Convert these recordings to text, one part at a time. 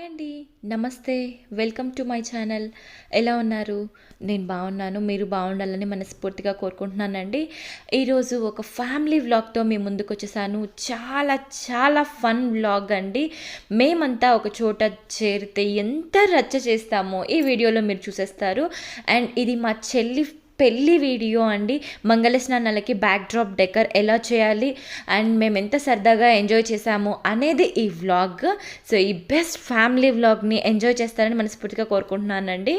అండి. నమస్తే. Welcome to my channel. ఎలా ఉన్నారు? నేను బాగున్నాను. మీరు బాగుండాలని మనస్ఫూర్తిగా కోరుకుంటున్నానండి. ఈరోజు ఒక ఫ్యామిలీ వ్లాగ్‌తో మీ ముందుకొచ్చేసాను. చాలా చాలా ఫన్ వ్లాగ్ అండి. మేమంతా ఒక చోట చేరితే ఎంత రచ్చ చేస్తామో ఈ వీడియోలో మీరు చూసేస్తారు. అండ్ ఇది మా చెల్లి పెళ్లి వీడియో అండి. మంగళస్నానాలకి బ్యాక్ డ్రాప్ డెకర్ ఎలా చేయాలి అండ్ మేము ఎంత సరదాగా ఎంజాయ్ చేసాము అనేది ఈ వ్లాగ్. సో ఈ బెస్ట్ ఫ్యామిలీ వ్లాగ్ని ఎంజాయ్ చేస్తారని మనస్ఫూర్తిగా కోరుకుంటున్నానండి.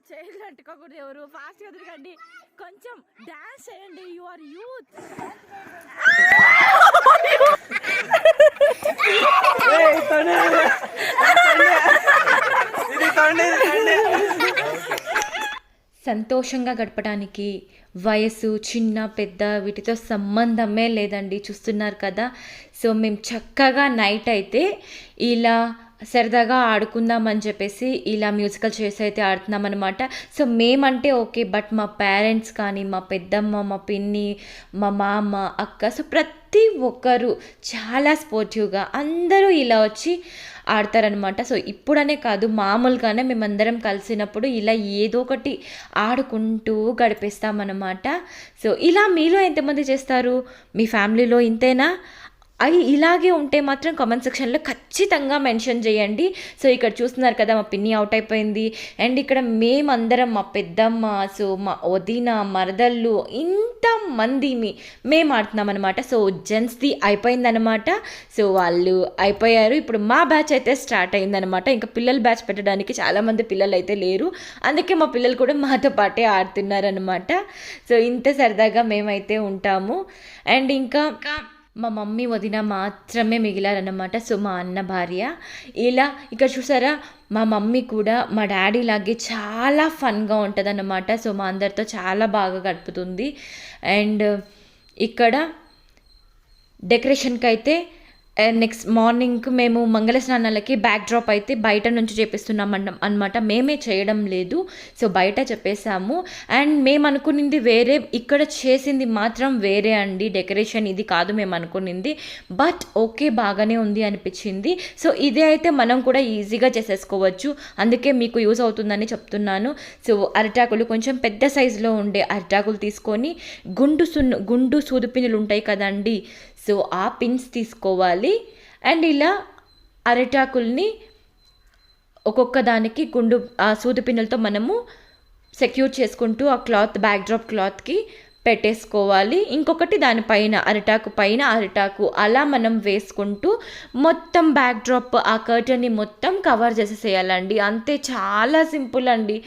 చైర్లు అంటుకోకూడదు, ఎవరు ఫాస్ట్గా తిరగండి, కొంచెం డాన్స్ చేయండి, యు ఆర్ యూత్. సంతోషంగా గడపడానికి వయసు చిన్న పెద్ద వీటితో సంబంధమే లేదండి. చూస్తున్నారు కదా. సో మేము చక్కగా నైట్ అయితే ఇలా సరదాగా ఆడుకుందామని చెప్పేసి ఇలా మ్యూజికల్ చైర్స్ అయితే ఆడుతున్నాం అనమాట. సో మేమంటే ఓకే, బట్ మా పేరెంట్స్ కానీ మా పెద్దమ్మ, మా పిన్ని, మా మామ, అక్క, సో ప్రతి ఒక్కరు చాలా స్పోర్టివ్గా అందరూ ఇలా వచ్చి ఆడతారనమాట. సో ఇప్పుడనే కాదు, మామూలుగానే మేమందరం కలిసినప్పుడు ఇలా ఏదో ఒకటి ఆడుకుంటూ గడిపేస్తామన్నమాట. సో ఇలా మీలో ఎంతమంది చేస్తారు? మీ ఫ్యామిలీలో ఇంతేనా? అవి ఇలాగే ఉంటే మాత్రం కామెంట్ సెక్షన్లో ఖచ్చితంగా మెన్షన్ చేయండి. సో ఇక్కడ చూస్తున్నారు కదా, మా పిన్ని అవుట్ అయిపోయింది. అండ్ ఇక్కడ మేమందరం, మా పెద్దమ్మ, సో మా వదిన, మరదళ్ళు, ఇంతమంది మేము ఆడుతున్నాం అనమాట. సో జెంట్స్ది అయిపోయిందనమాట. సో వాళ్ళు అయిపోయారు. ఇప్పుడు మా బ్యాచ్ అయితే స్టార్ట్ అయిందనమాట. ఇంకా పిల్లల బ్యాచ్ పెట్టడానికి చాలామంది పిల్లలు అయితే లేరు, అందుకే మా పిల్లలు కూడా మాతో పాటే ఆడుతున్నారనమాట. సో ఇంత సరదాగా మేమైతే ఉంటాము. అండ్ ఇంకా మా మమ్మీ వదిన మాత్రమే మిగిలారన్నమాట. సో మా అన్న భార్య. ఇలా ఇక్కడ చూసారా, మా మమ్మీ కూడా మా డాడీ లాగే చాలా ఫన్గా ఉంటుంది అన్నమాట. సో మా అందరితో చాలా బాగా గడుపుతుంది. అండ్ ఇక్కడ డెకరేషన్కి అయితే నెక్స్ట్ మార్నింగ్కి మేము మంగళ స్నానాలకి బ్యాక్ డ్రాప్ అయితే బయట నుంచి చేపిస్తున్నాం అనమాట. మేమే చేయడం లేదు. సో బయట చెప్పేసాము. అండ్ మేము అనుకునింది వేరే, ఇక్కడ చేసింది మాత్రం వేరే అండి. డెకరేషన్ ఇది కాదు మేము అనుకునింది, బట్ ఓకే బాగానే ఉంది అనిపించింది. సో ఇదే అయితే మనం కూడా ఈజీగా చేసేసుకోవచ్చు, అందుకే మీకు యూజ్ అవుతుందని చెప్తున్నాను. సో అరిటాకులు కొంచెం పెద్ద సైజులో ఉండే అరిటాకులు తీసుకొని గుండు సూది పిన్నులు ఉంటాయి కదండి, సో ఆ పిన్స్ తీసుకోవాలి. అండ్ ఇలా అరిటాకుల్ని ఒక్కొక్క దానికి ఆ సూది పిన్నులతో మనము సెక్యూర్ చేసుకుంటూ ఆ క్లాత్, బ్యాక్ డ్రాప్ క్లాత్కి పెట్టేసుకోవాలి. ఇంకొకటి దానిపైన అరిటాకు పైన అరిటాకు అలా మనం వేసుకుంటూ మొత్తం బ్యాక్ డ్రాప్ ఆ కర్టన్ని మొత్తం కవర్ చేసేసేయాలండి. అంతే, చాలా సింపుల్ అండి.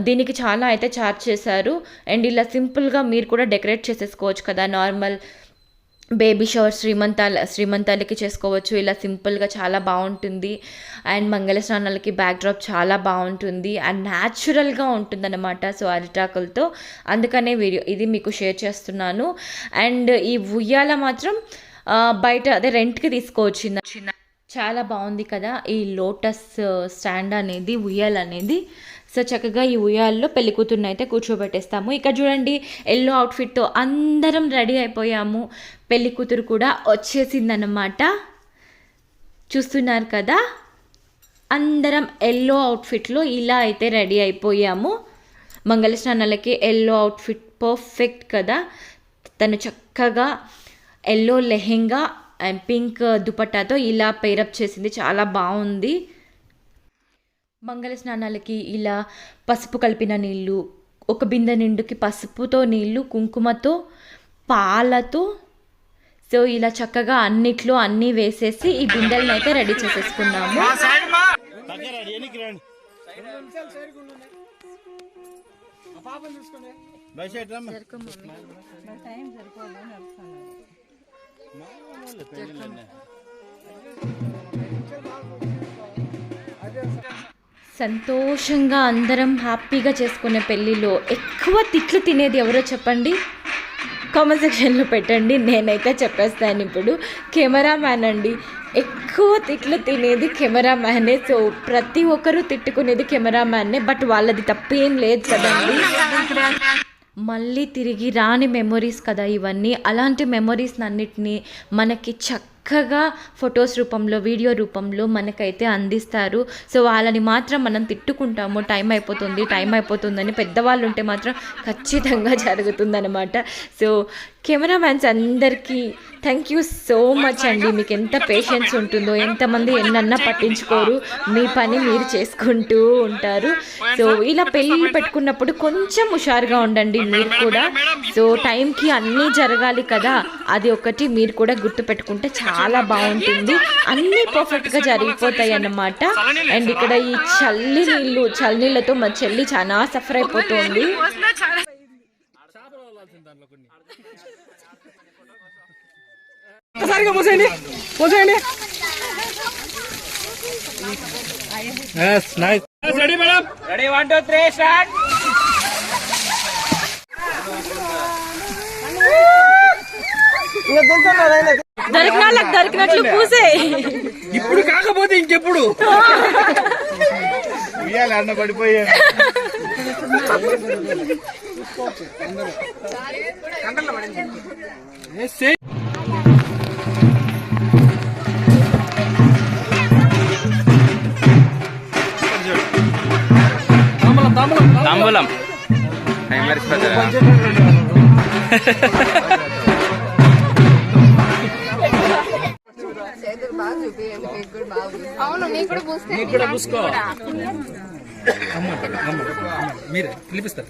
దీనికి చాలా అయితే చార్జ్ చేశారు. అండ్ ఇలా సింపుల్గా మీరు కూడా డెకరేట్ చేసేసుకోవచ్చు కదా. నార్మల్ బేబీ షవర్, శ్రీమంతాలకి చేసుకోవచ్చు. ఇలా సింపుల్గా చాలా బాగుంటుంది. అండ్ మంగళ స్నానాలకి బ్యాక్ డ్రాప్ చాలా బాగుంటుంది అండ్ న్యాచురల్గా ఉంటుందన్నమాట. సో అరిటాకులతో, అందుకనే వీడియో ఇది మీకు షేర్ చేస్తున్నాను. అండ్ ఈ ఉయ్యాల మాత్రం బయట అదే రెంట్కి తీసుకోవచ్చు. చాలా బాగుంది కదా ఈ లోటస్ స్టాండ్ అనేది, ఉయ్యాల అనేది. సో చక్కగా ఈ ఉయ్యాల్లో పెళ్లి కూతురుని అయితే కూర్చోబెట్టేస్తాము. ఇక్కడ చూడండి, ఎల్లో అవుట్ఫిట్తో అందరం రెడీ అయిపోయాము. పెళ్లి కూతురు కూడా వచ్చేసిందన్నమాట. చూస్తున్నారు కదా, అందరం ఎల్లో అవుట్ఫిట్లో ఇలా అయితే రెడీ అయిపోయాము. మంగళ స్నానాలకి ఎల్లో అవుట్ఫిట్ పర్ఫెక్ట్ కదా. తను చక్కగా ఎల్లో లెహెంగా అండ్ పింక్ దుపట్టాతో ఇలా పేరప్ చేసింది, చాలా బాగుంది. మంగళ స్నానాలకి ఇలా పసుపు కలిపిన నీళ్ళు, ఒక బిందె నిండుకి పసుపుతో నీళ్ళు, కుంకుమతో, పాలతో, సో ఇలా చక్కగా అన్నిట్లో అన్నీ వేసేసి ఈ బిందెలను అయితే రెడీ చేసేసుకున్నాము. సంతోషంగా అందరం హ్యాపీగా చేసుకునే పెళ్ళిలో ఎక్కువ తిట్లు తినేది ఎవరో చెప్పండి? కామెంట్ సెక్షన్లో పెట్టండి. నేనైతే చెప్పేస్తాను ఇప్పుడు. కెమెరామ్యాన్ అండి, ఎక్కువ తిట్లు తినేది కెమెరామ్యానే. సో ప్రతి ఒక్కరూ తిట్టుకునేది కెమెరామ్యాన్నే. బట్ వాళ్ళది తప్పేం లేదు కదండి. మళ్ళీ తిరిగి రాని మెమొరీస్ కదా ఇవన్నీ. అలాంటి మెమొరీస్ అన్నిటినీ మనకి చక్కగా ఫొటోస్ రూపంలో, వీడియో రూపంలో మనకైతే అందిస్తారు. సో వాళ్ళని మాత్రం మనం తిట్టుకుంటాము, టైం అయిపోతుందని. పెద్దవాళ్ళు ఉంటే మాత్రం ఖచ్చితంగా జరుగుతుందన్నమాట. సో కెమెరామ్యాన్స్ అందరికీ థ్యాంక్ యూ సో మచ్ అండి. మీకు ఎంత పేషెన్స్ ఉంటుందో, ఎంతమంది ఎన్నన్నా పట్టించుకోరు, మీ పని మీరు చేసుకుంటూ ఉంటారు. సో ఇలా పెళ్ళి పెట్టుకున్నప్పుడు కొంచెం హుషారుగా ఉండండి మీరు కూడా. సో టైంకి అన్నీ జరగాలి కదా, అది ఒకటి మీరు కూడా గుర్తు పెట్టుకుంటే చాలా బాగుంటుంది. అన్నీ పర్ఫెక్ట్గా జరిగిపోతాయి అన్నమాట. అండ్ ఇక్కడ ఈ చల్లనీళ్ళతో మా చెల్లి చాలా సఫర్ అయిపోతుంది. Ready madam, ready 1 2 3 start. దొరికినట్లు పూసే. ఇప్పుడు కాకపోతే ఇంకెప్పుడు అన్న పడిపోయా. తాంబూలం అవును, నీ కూడా పూసుకో. మీరే పిలిపిస్తారు.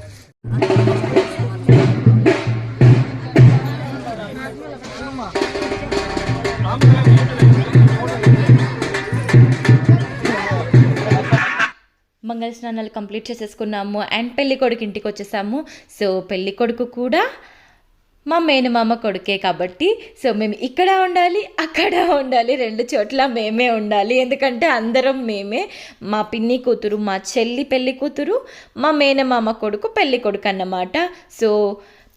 మంగళ స్నానాలు కంప్లీట్ చేసేసుకున్నాము అండ్ పెళ్లి కొడుకు ఇంటికి వచ్చేసాము. సో పెళ్లి కొడుకు కూడా మా మేనమామ కొడుకే కాబట్టి సో మేము ఇక్కడ ఉండాలి, అక్కడ ఉండాలి, 2 చోట్ల మేమే ఉండాలి. ఎందుకంటే అందరం మేమే. మా పిన్ని కూతురు, మా చెల్లి పెళ్లి కూతురు, మా మేనమామ కొడుకు పెళ్లి కొడుకు అన్నమాట. సో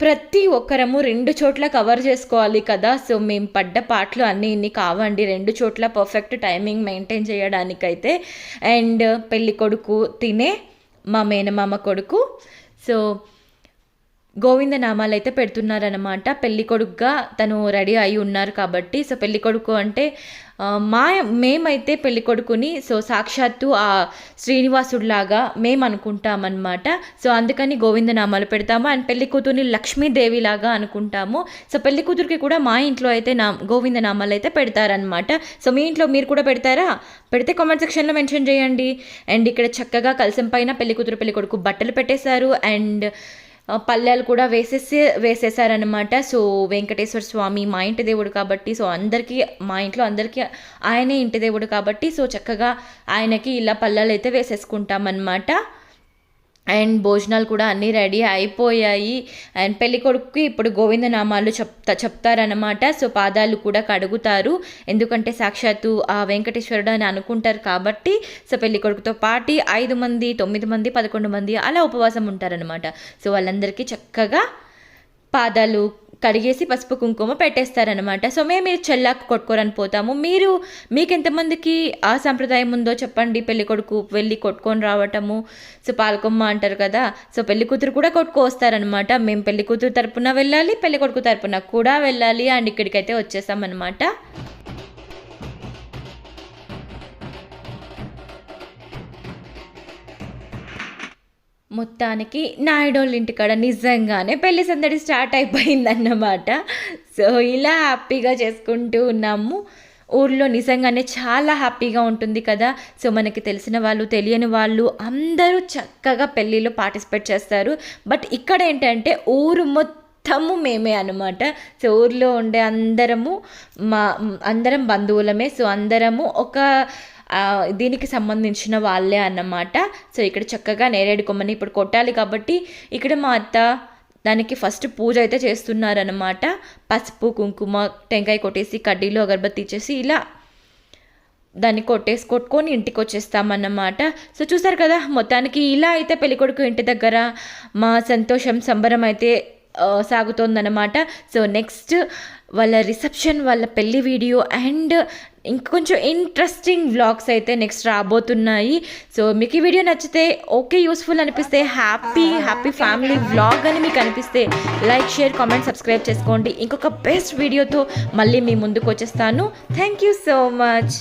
ప్రతి ఒక్కరము 2 చోట్ల కవర్ చేసుకోవాలి కదా. సో మేము పడ్డ పాటలు అన్నీ ఇన్ని కావండి, 2 చోట్ల పర్ఫెక్ట్ టైమింగ్ మెయింటైన్ చేయడానికైతే. అండ్ పెళ్లి కొడుకు తినే మా మేనమామ కొడుకు. సో గోవింద నామాలు అయితే పెడుతున్నారనమాట. పెళ్లి కొడుకుగా తను రెడీ అయి ఉన్నారు కాబట్టి. సో పెళ్లి కొడుకు అంటే మేమైతే పెళ్లి కొడుకుని సో సాక్షాత్తు ఆ శ్రీనివాసుడిలాగా మేము అనుకుంటామన్నమాట. సో అందుకని గోవింద నామాలు పెడతాము. అండ్ పెళ్లి కూతుర్ని లక్ష్మీదేవిలాగా అనుకుంటాము. సో పెళ్లి కూతురికి కూడా మా ఇంట్లో అయితే గోవింద నామాలు అయితే పెడతారనమాట. సో మీ ఇంట్లో మీరు కూడా పెడతారా? పెడితే కామెంట్ సెక్షన్లో మెన్షన్ చేయండి. అండ్ ఇక్కడ చక్కగా కలశం పైన పెళ్లి కూతురు పెళ్లి కొడుకు బట్టలు పెట్టేశారు అండ్ పల్లెలు కూడా వేసేసారనమాట. సో వెంకటేశ్వర స్వామి మా ఇంటి దేవుడు కాబట్టి సో మా ఇంట్లో అందరికీ ఆయనే ఇంటి దేవుడు కాబట్టి సో చక్కగా ఆయనకి ఇలా పల్లెలు అయితే వేసేసుకుంటామన్నమాట. అండ్ భోజనాలు కూడా అన్నీ రెడీ అయిపోయాయి. అండ్ పెళ్లి కొడుకుకి ఇప్పుడు గోవింద నామాలు చెప్తారనమాట. సో పాదాలు కూడా కడుగుతారు, ఎందుకంటే సాక్షాత్తు ఆ వెంకటేశ్వరుడు అని అనుకుంటారు కాబట్టి. సో పెళ్లి కొడుకుతో పాటు 5 మంది 9 మంది 11 మంది అలా ఉపవాసం ఉంటారనమాట. సో వాళ్ళందరికీ చక్కగా పాదాలు కడిగేసి పసుపు కుంకుమ పెట్టేస్తారనమాట. సో మేము చెల్లాకు కొట్టుకోరని పోతాము. మీకు ఎంతమందికి ఆ సంప్రదాయం ఉందో చెప్పండి. పెళ్లి కొడుకు వెళ్ళి కొట్టుకొని రావటము, సో పాలకొమ్మ అంటారు కదా. సో పెళ్లి కూతురు కూడా కొట్టుకొస్తారనమాట. మేము పెళ్లి కూతురు తరపున వెళ్ళాలి, పెళ్లి కొడుకు తరపున కూడా వెళ్ళాలి. అండ్ ఇక్కడికైతే వచ్చేసామన్నమాట. మొత్తానికి నాయుడోళ్ళ ఇంటికాడ నిజంగానే పెళ్లి సందడి స్టార్ట్ అయిపోయిందన్నమాట. సో ఇలా హ్యాపీగా చేసుకుంటూ ఉన్నాము. ఊర్లో నిజంగానే చాలా హ్యాపీగా ఉంటుంది కదా. సో మనకి తెలిసిన వాళ్ళు తెలియని వాళ్ళు అందరూ చక్కగా పెళ్ళిలో పార్టిసిపేట్ చేస్తారు. బట్ ఇక్కడ ఏంటంటే ఊరు మొత్తము మేమే అనమాట. సో ఊర్లో ఉండే అందరం బంధువులమే. సో అందరము ఒక దీనికి సంబంధించిన వాళ్ళే అన్నమాట. సో ఇక్కడ చక్కగా నేరేడు కొమ్మని ఇప్పుడు కొట్టాలి కాబట్టి ఇక్కడ మా అత్త దానికి ఫస్ట్ పూజ అయితే చేస్తున్నారనమాట. పసుపు కుంకుమ టెంకాయ కొట్టేసి కడ్డీలో అగరబత్తి ఇచ్చేసి ఇలా దాన్ని కొట్టుకొని ఇంటికి వచ్చేస్తామన్నమాట. సో చూసారు కదా, మొత్తానికి ఇలా అయితే పెళ్ళికొడుకు ఇంటి దగ్గర మా సంతోషం సంబరం అయితే సాగుతోందనమాట. సో నెక్స్ట్ వాళ్ళ రిసెప్షన్, వాళ్ళ పెళ్లి వీడియో అండ్ ఇంకొంచెం ఇంట్రెస్టింగ్ వ్లాగ్స్ అయితే నెక్స్ట్ రాబోతున్నాయి. సో మీకు ఈ వీడియో నచ్చితే ఓకే, యూస్ఫుల్ అనిపిస్తే హ్యాపీ ఫ్యామిలీ వ్లాగ్ అని మీకు అనిపిస్తే లైక్, షేర్, కామెంట్, సబ్స్క్రైబ్ చేసుకోండి. ఇంకొక బెస్ట్ వీడియోతో మళ్ళీ మీ ముందుకు వచ్చేస్తాను. Thank you so much.